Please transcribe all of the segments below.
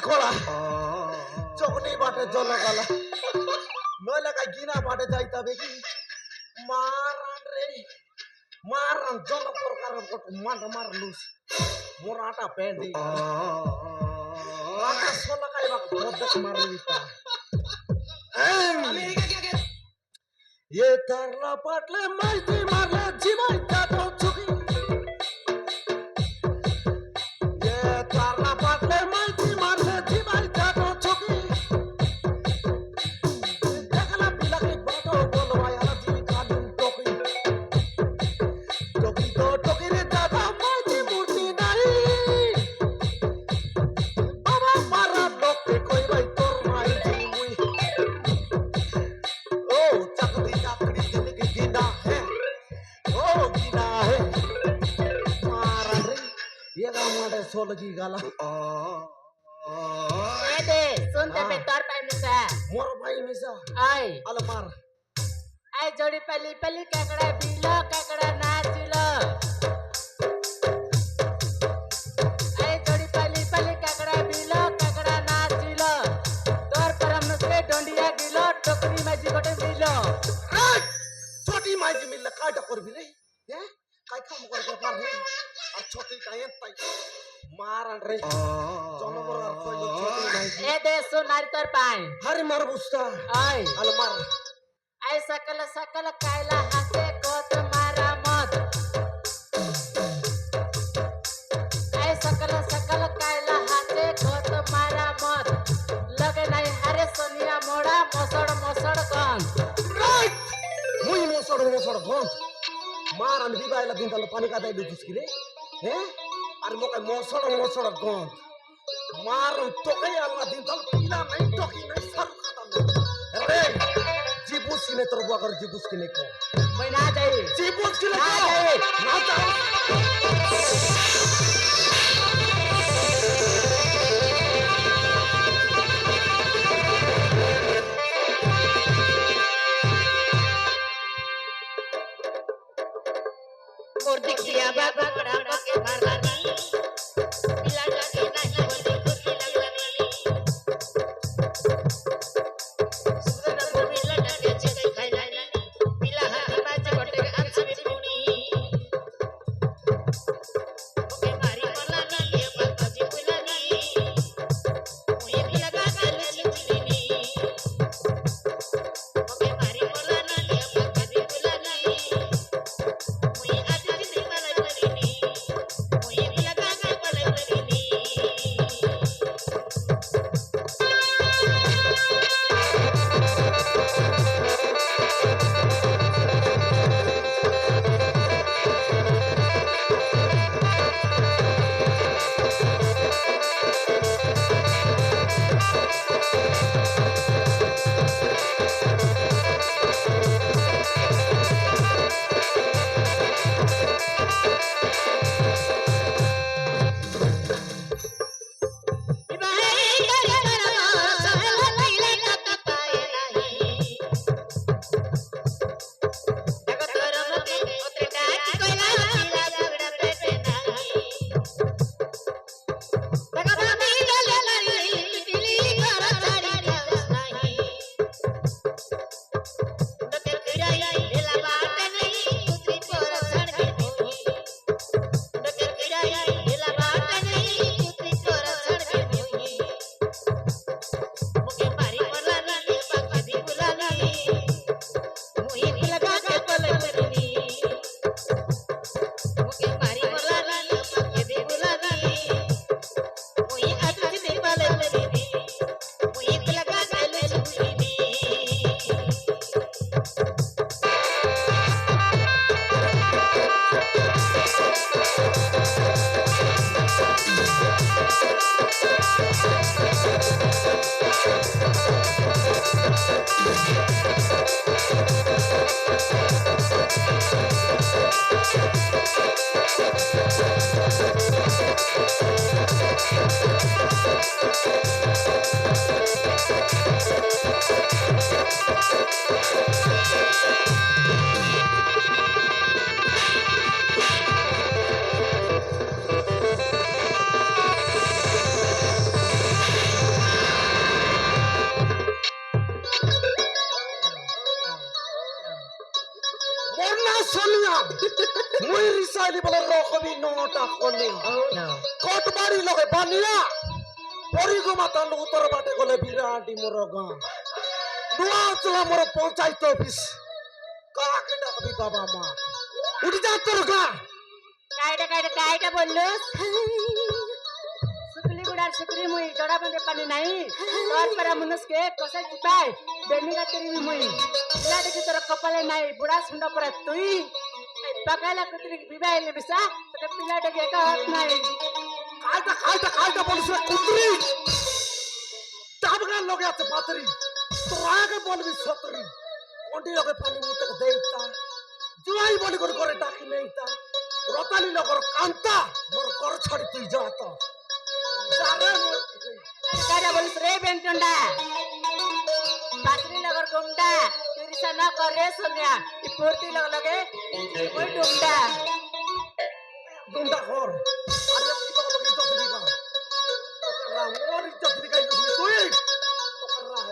খোলা চকনি বাটে জল গলা নইলে কাই গিনা বাটে যাইতে হবে কি মারান রে মারান জল প্রকার মার লুস মোর আটা প্যান্ডি আটা সোলা কাইবা মধ্যে মারি দিতা ये तरला पाटले माइती मारले जीवाई जातो चुकी ये तरला पाटले माइती मारले जीवाई जातो चुकी देखला पिला के बातो बोलवा याला जी खाली टोकी टोकी तो टोकी रे दादा माइती मूर्ति नहीं बाबा मारा लोग के कोई भाई तोर माइती मुई ओ चकदी चकदी जिंदगी जीना है ओ जीना है मारा रे ये गामडे सोलगी गाला ए दे सुनते पे तोर पाई मिसा मोर भाई मिसा आई अल मार आई जोड़ी पली पली काकड़ा बीलो काकड़ा नाचिलो आई जोड़ी पली पली काकड़ा बीलो काकड़ा नाचिलो तोर परम से डोंडिया गिलो टोकरी में जिगटे मिलो छोटी माइजी मिल काटा कर भी रे हैं काय काम कर के पार है और छोटी काये ताई मारन रे जनवर कोई छोटी माइजी ए दे सुन नारी तोर पाई हरे मार बुस्ता आई अल मार आई सकल सकल कायला हाथे कोत मारा मत आई सकल सकल कायला हाथे कोत मारा मत लगे नहीं हरे सोनिया मोड़ा मोसड़ मोसड़ गंध राइट मुई मोसड़ गंध मारन बिबाइला दिन तल पानी का दाई दुसकी रे हैं अरे मोके मोसड़ गंध मारन तो कई अल्लाह दिन तल पीला नहीं टोकी नहीं सब खाता नहीं रे जीबूस की ने तोर बुआ कर जीबूस की ने को मैं ना जाई जीबूस की ने ना जाई ना जाओ और देखिया बाबा बड़ा के मारनी पिला जाके नहीं बोली खुशी लगनी सुंदर बोला जाके चिकन खाइला पिला हाथी बाज गोटे अंश बिपुनी ओके मारी बोला ना ये बात जी बोलानी मुझे भी लगा गाली चिकनी ओके मारी बोला ना ये बात जी बोलानी मुझे आज नहीं मारा करीनी मुझे মুই রিসাইলি বলে রকবি নটা কনিয়া Oh no. কট বাড়ি লগে বানিয়া পরিগমা তাল উত্তর বাটে গলে বিরাটি মোর গাঁ নুয়া চলা মোর পঞ্চায়েত অফিস কাকে ডাকবি বাবা মা উঠি যা তোর গাঁ কাইটা বললুস सुकली गुड़ार सुकरी मुई जोड़ा बंदे पानी नहीं और पर मनुष्य के कोसा चिपाई देनी का तेरी मुई इला देखि तोर कपाले नहीं बुढ़ा सुंडा पर तुई पकाला कुतरी विवाह ले बिसा तो पिला डगे का हाथ नहीं কালটা বলিস কুতরি ডাবগা লগে আছে পাতরি তোর আগে বলবি সতরি কোনটি লগে পানি মুতে দেইতা জুয়াই বলি করে ডাকি নেইতা রতালি লগর কান্তা মোর ঘর ছাড়ি তুই যা তো যারে মোর कारा बोलिस रे बेंटुंडा बातरी लगर गुंडा तिरिसा ना कर रे सोनिया ई पूर्ति लगे ओई डुंडा গুন্ডা ঘর আরে কি লগর লগে ইজ্জত দিগা তোরা মোর ইজ্জত দিগাই তুই তোরা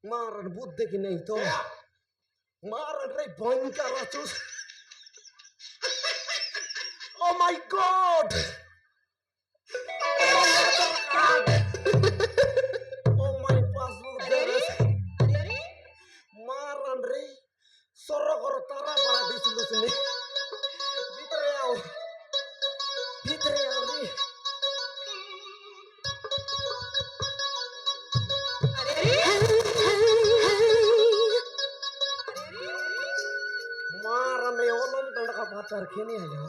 মারার বুদ্ধি কি নেই তো মারার রে ভয়ঙ্কর আছুস ও মাই গড ও মাই পাসবুক মারান রে সরগর তারা পারা দিছিল শুনে ভিতরে আও রে মারানে ওলন টাকা ভাতার খেনে আইলো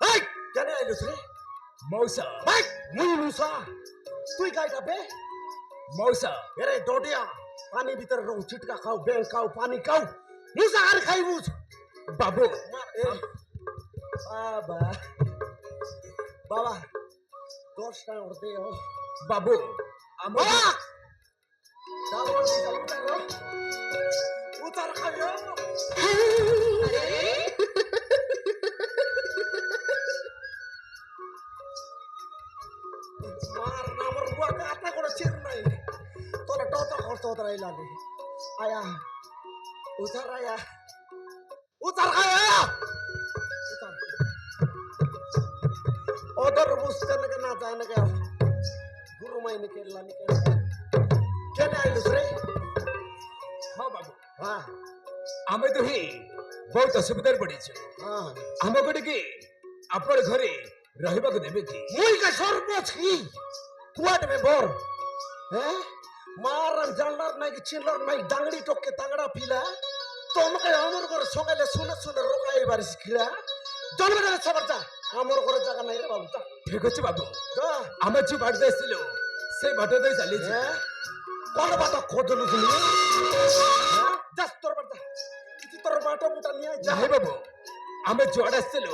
এই জানে আইলোস রে মৌসা ভাই মুই মুসা তুই গাইটা বে মৌসা এরে ডডিয়া পানি ভিতরে রং চিটকা খাও ব্যাং খাও পানি খাও মুসা আর খাইবুস বাবু বাবা বাবা 10 টাকা ওর দেও বাবু আমার বাবা দাও উতার খাইও মার নামর বুয়াকে আটা করে চির নাই তোরা টটা করতে হতে লাগে আয়া উতার আয়া উতার আয়া উতার ওদের বুঝতে নাকি না যায় নাকি গুরু মাই নাকি লানি কেন আইলুস রে হ্যাঁ বাবু হ্যাঁ আমি তো হি ବହୁତ ଅସୁବିଧାରେ ପଡିଛୁ হ্যাঁ ଆମ ଗୋଟିକେ ଆପଣ ଘରେ ରହିବାକୁ ଦେବେ କି মুই কা সর্বছ কি কুয়াট মে বর হ্যাঁ মারান জানলার নাই কি চিনলার নাই ডাংড়ি টকে তাগড়া পিলা তোমাকে আমার ঘরে সকালে শুনে শুনে রোকাই বারিস খিলা জন্মে গেলে সবার যা আমার ঘরে জায়গা নাই রে বাবু যা ଠିକ ଅଛି ବାବୁ যা ଆମେ ଯୋଉ ବାଟରେ ଆସିଲୁ ସେଇ ବାଟ ଦେଇ ଚାଲିଛୁ হ্যাঁ কোন বাটা খোঁজলু তুমি হ্যাঁ যা তোর বাটা কিছু তোর বাটা মুটা নিয়ে যা ନାଇଁ ବାବୁ ଆମେ ଯୁଆଡେ ଆସିଥିଲୁ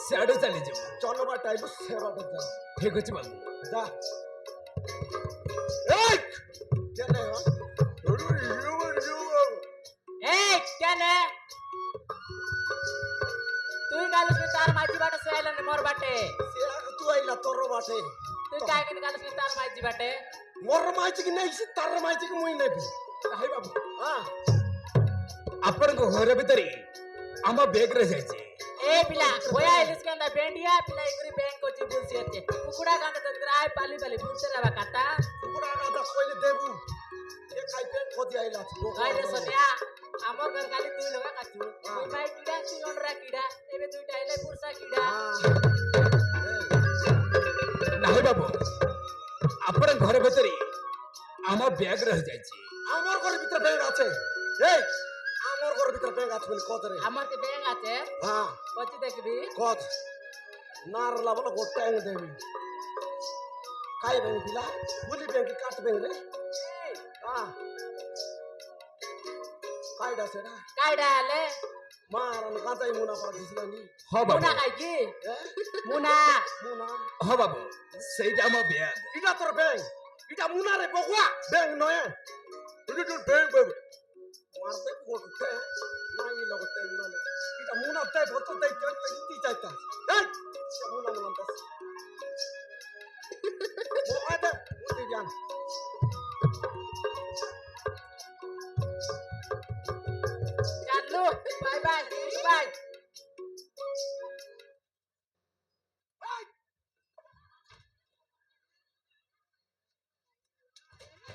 ସିଆଡେ ଚାଲିଯିବୁ চলো বাটা আইবো সে বাটা যা ଠିକ ଅଛି ବାବୁ যা এই কেন ए क्या ले तू का गालस में तार माजी बाटे से आइलन मोर बाटे সে তুই আইলা তোর বাটে तू काय के गालस में तार माजी बाटे মোর মাইছি কি নাই তার মাইছি কি মুই নেবি ନାଇଁ ବାବୁ হ্যাঁ ଆପଣଙ୍କ ଘର ଭିତରେ ଆମ ବ୍ୟାଗ ରହିଯାଇଛି ए पिला बोया इलिस के अंदर बेंडिया पिला एकरी बैंक को जिबुल सियते कुकुड़ा गांड तक आय पाली पाली बुलते रहा काता কুকুরা গাদা কইলে দেবু এ খাইতে খদি আইলা गाइले सटिया हमर घर खाली दुई लगा काचू कोई भाई कीड़ा चिंगडरा कीड़ा एबे दुईटा आइले पुरसा कीड़ा ନାଇଁ ବାବୁ ଆପଣଙ୍କ ଘର ଭିତରେ ଆମ ବ୍ୟାଗ ରହିଯାଇଛି আমার ঘরের ভিতরে ব্যাংক আছে এই আমার ঘরের ভিতরে ব্যাংক আছে বলে কত রে हमर के बैंक आछे হ্যাঁ कथि देखबी কত নারলা বলে গোটা এনে দেবি কাই ব্যাংক দিলা বলি ব্যাংক কাট ব্যাংক রে হ্যাঁ কাইডা সেটা काइडा आले মারান গাঁজাই মুনা করা দিছিলা নি ହଁ ବାବୁ मुना खाई की मुना মুনা ହଁ বাବୁ ସେଇଟା ଆମ ବ୍ୟାଗ এটা তোর ব্যাংক এটা মুনা রে বকুয়া ব্যাংক নয় এটা তোর ব্যাংক বাবু মারতে গোটে নাই লগতে মুনা এটা মুনা তাই ভত তাই তোর কি চাইতা এই মুনা মুনা বাস বকাতে বুঝি জান चालू बाय बाय बाय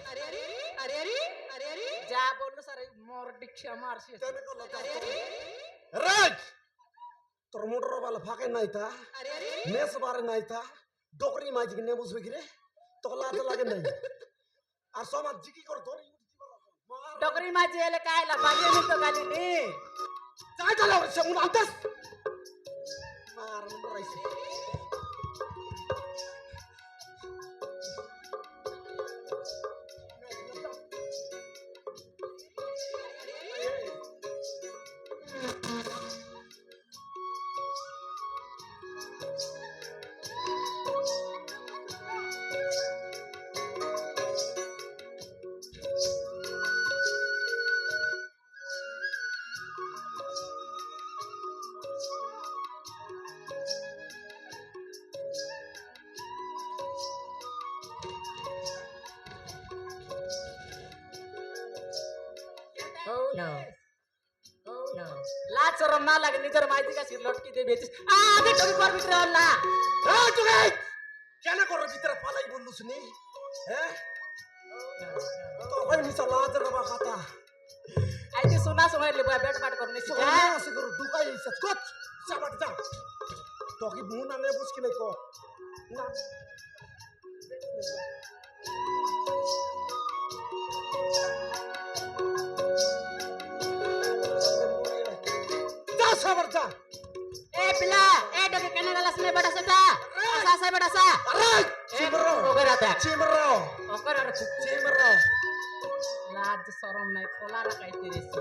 अरे अरे अरे अरे अरे अरे जा बोललो सर मोर डिक्षा मारसी তেনে কল রাজ তোর মোটর বালা ফাঁকে নাই তা अरे अरे মেস বারে নাই তা ডকরি মাঝি নে বুঝবে কি রে তোলা তো লাগে নাই আর সমাজ জিকি করে ধরি डोकरी माझी एले काय ला बाजे मी तो गाली नी যাই তাহলে সে মুনা আনতাস মার মুন্ডা রাইছে हो ना लाज शरम ना लागे निजर माहिती का सिर लटकी दे बेचिस आ आगे टोरी पर भित्र हल्ला এই তুই কেন কর ভিতরে পালাই বললুস নি হ্যাঁ তো কই মিছা লাজ রবা খাতা आइते सुना सुना ले बैठ बाट करने से সোনা আছে করু ঢুকাই ইসা কত সাবাট যা তো কি মুনা নে বুঝকি নাই কো না যা সাবাট যা ए पिला ए डोके कने गलास ने बड़ा सता सा बड़ा सा আরে চিমরো ओकर आता চিমরো ओकर अरे চিমরো लाज शरम नाही खोला ना काही तेरे से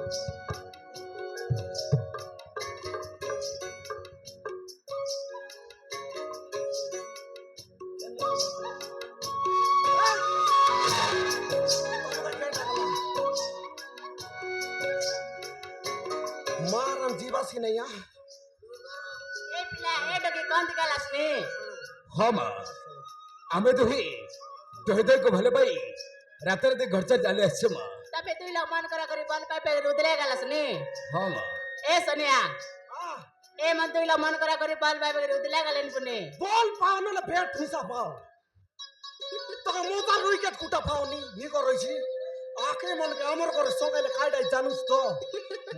मारन जीवासी नहीं आ ए पिला ए डोके कोण गलास ने ହଁ ମା ଆମେ ଦୁହେଁ ଦୁହେଁ ଭଲ ପାଇ ରାତି ରାତି ଘରचा ଚାଲି ଆସିଛୁ ମା तबे तू ला मन करा करी बन पाइपे रुदले गलास ने ହଁ ମା ए सनिया ए मन तू ला मन करा करी बन पाइपे रुदले गलेन पुने बॉल पाओ ना बैट हिसा पाओ तो मोटा विकेट कुटा पाओ नी कर रही छी आके मन के अमर कर संगले खाइडा जानुस तो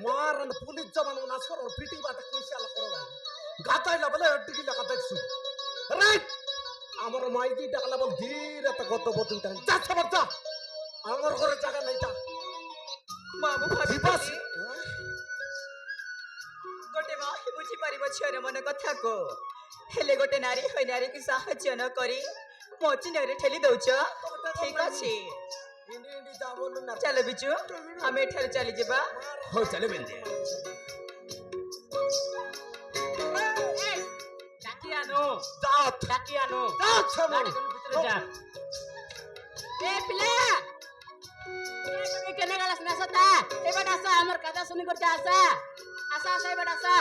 मारन पुलिस जवान नास कर और पीटी बात कैसे ला करो गाताइला बले अटकी लगा देखसु राइट अमर माइती डाकला बोल धीरे त गत बतुटा जा सब जा अमर करे जगह नहीं था मामू भाभी बस गोटे माँ बुझी पारिब छुआर मन कथा को हेले गोटे नारी होई नारी की साहाय्य न करी मो चिन्हरे ठेली दउछ ठीक अछि इंडी इंडी जा बोलु ना चलो बिजू हम एठार चली जेबा ହଉ ଚାଲେ ବେନ୍ଦେ डाकी आनो जात डाकी आनो जात छमन गाड़ी कनु भितर जा ए पिला ए तुम्ही कने गलास ना सता ए बड़ा सा हमर कथा सुनी कर जा आसा आसा आसा ए बड़ा सा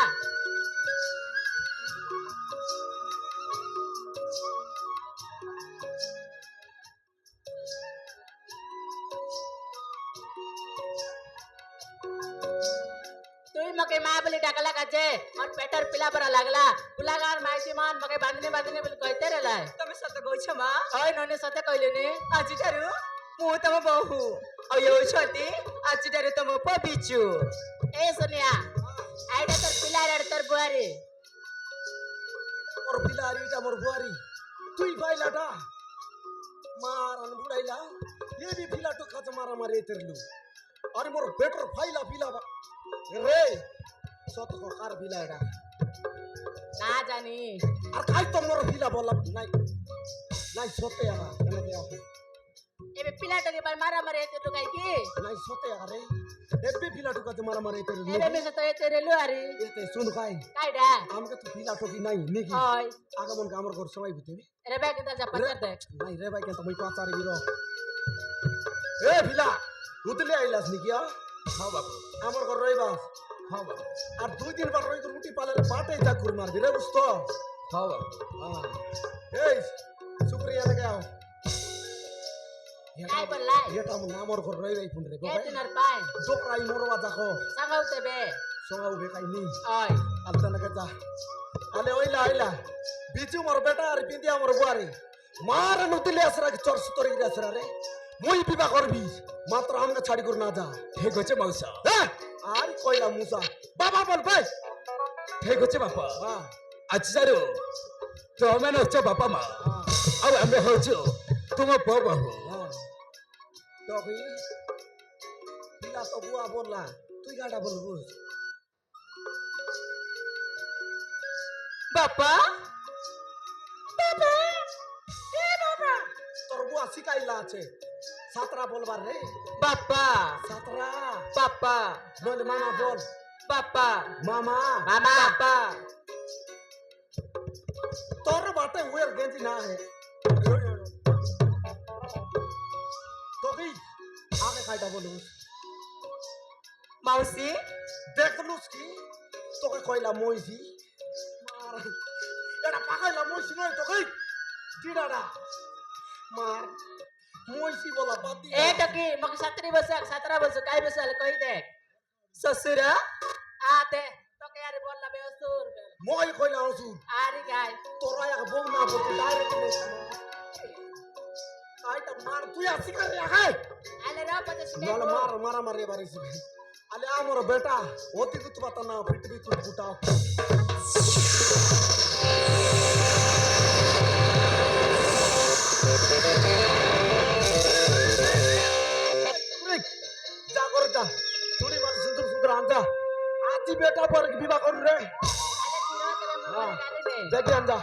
मगे मा बोली डाकला काजे और पेटर पिला बरा लागला पुलागार माइसी मान मगे बांधने बांधने बोली कहते रहला ତମେ ସତ କହୁଛ ମା ओय नने सते कहलेनी ଆଜିଠାରୁ ମୁଁ ତମ ବୋହୂ ଆଉ ଏ ହେଉଛନ୍ତି ଆଜିଠାରୁ ତମ ପୁଅ ବିଜୁ ए सोनिया आइडा तोर पिला रे तोर बुआरी মোর বিলারি এটা মোর বুয়ারি তুই বাইলাটা মারান বুড়াইলা এ বি বিলাটো কাজ মারা মারে তেরলু আরে মোর বেটর ফাইলা পিলা রে সত কার বিলা এটা ना जानी আর খাই তো মোর বিলা বললাম নাই নাই সতে আরা কেন দেয়া एबे पिला टके पर मारा मारे ते तो काई की নাই সতে আরে এবে বিলাটো কাজ মারা মারে তেরলু एबे में सतो तेरे लुआरी এতে শুন খাই काइडा আমাকে তো বিলাটো কি নাই নাকি ओय আগামন কামর ঘর সবাই বুঝবি रे बैग ता जा पत्थर दे নাই রে ভাই কেন তুমি পাচারি বিরো এ ভিলা উতলে আইলাস নাকি হ্যাঁ বাবু আমার ঘর রইবাস হ্যাঁ বাবু আর 2 দিন পর রই তো রুটি পালে বাটে যা কুর মারবি রে বুঝতো হ্যাঁ বাবু এই শুক্রিয়া রে গাও काय बोललाय এটা আমার নামর ঘর রই ভাই ফুন্ডরে ए বাবা तिनर पाय দোকরাই মরবা দেখো सांगावते बे সঙ্গাও বেকাই নি ओय আলতা না যা আলে ওইলা আইলা বিজু মোর বেটা আর বিন্দি আমার বুয়ারি মার নুতিলে আসরা কি চরস তরি আসরা রে মই বিবাহ করবি মাত্র আমাকে ছাড়ি কর না যা ঠিক আছে মাউসা আর কইলা মুসা বাবা বল ভাই ঠিক আছে বাপা হ্যাঁ ଆଜିଠାରୁ ତମେମାନେ ହଉଛ ବାପା ମା হ্যাঁ ଆଉ ଆମେ ହଉଛୁ ତୁମ ପୁଅ ବୋହୂ হ্যাঁ তবে পিলা তো বুয়া বললা তুই গাটা বলবু ବାପା তোর বুয়া শিখাইলা আছে সাতরা বলবার রে ବାପା সাতরা ବାପା নইলে মামা বল ବାପା মামা मामा ବାପା তোর বাটে ওয়ের গেঞ্জি না হে তবে আগে খাইটা বলবু ମାଉସୀ দেখলুস কি তোকে কইলা মইছি মার এটা পাকাইলা মইছি নয় তোকে দিডাডা মার মইছি বলা বাতি ए टकी मग 17 वर्ष काय बसल कहि दे ଶ୍ୱଶୁର आ दे तो के यार बोलला बे असुर মই কইলা হসু आरी गाय তোরা এক বউ না বলতে ডাইরেক্ট আইটা মার তুই আসি করে আগাই आले रा पते নলে মার মারা মারে বারিছি আলে আমার বেটা অতি তুই বাতা না ফিট বি তুই ফুটাও যা করে যা চুরি মার সুন্দর সুন্দর আনজা আজি বেটা পর বিবাহ করু রে हाँ गाली दे দেখি আনজা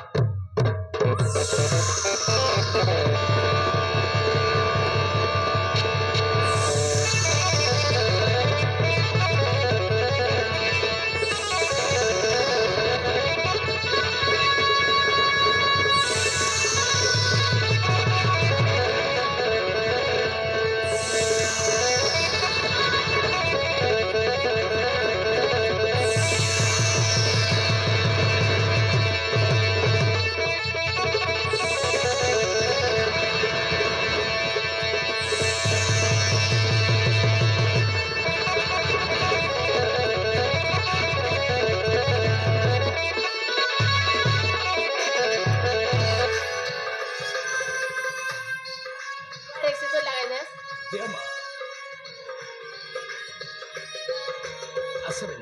एक से तो लगाई दे দে মা আসবেন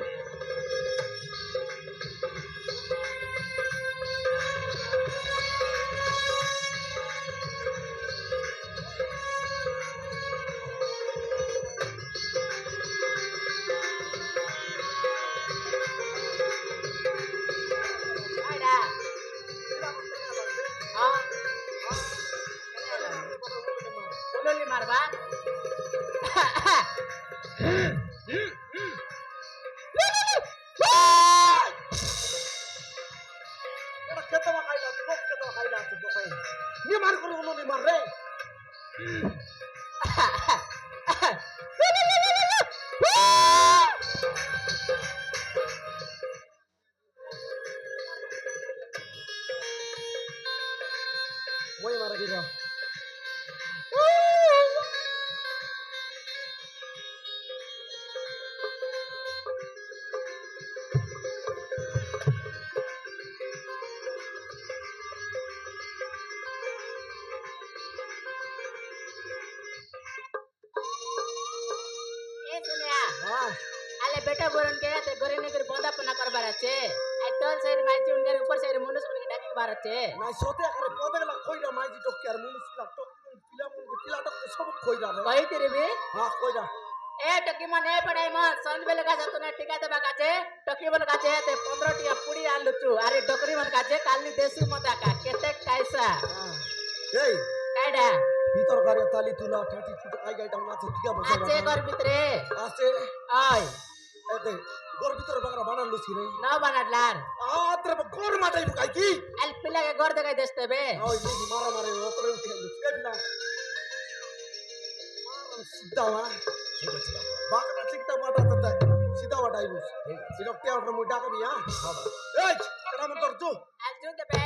आइडा हां बोलली मारबा এটা খেতে খাইলা লোক খেতে খাইলা আছে বকাই নি মার করে বলো নি মার রে ওই মারা গিরা बेटा बोरन के ते घरे ने कर बंदा पना करबार আছে আর তোর সাইড মাইজি উনকার উপর সাইড মনুষ করে ডাকি বার আছে নাই সতে করে পদেলা কইরা মাইজি টক আর মুনিসলা টক পিলা টক সব কইরা রে কই তেরে বে হ্যাঁ কইরা এ টকি মানে পড়াই ম সঞ্জ বেলে কাছে তো না টিকা দেবা কাছে টকি বল কাছে তে 15 টিয়া পুড়ি আনলুচু আরে ডকরি মন কাছে কালি দেশি মদা কা কেতে কাইসা এই কাইডা ভিতর গাড়ি তালি তুলা ঠাটি তুই আই গাইটা আছে ঠিক আছে আছে ঘর ভিতরে আছে ওই এতে ঘর ভিতর বাগরা বানালো ছিল নাও বানাডলার আত্রে ঘর মাটাই বুকাই কি আল পিলাকে ঘর দেখাই দেশতে বে ওই দেখি মারা মারে ওতরে উঠে গেল এই পিলা মারন সিধা মা ঠিক আছে বাবা বাগরা চিকটা মাটা তো সিধা মাটাই বুস সিরকতে আমরা মুই ডাকবি হ্যাঁ বাবা এই কেডা মন তোর জো আল জুন দে বে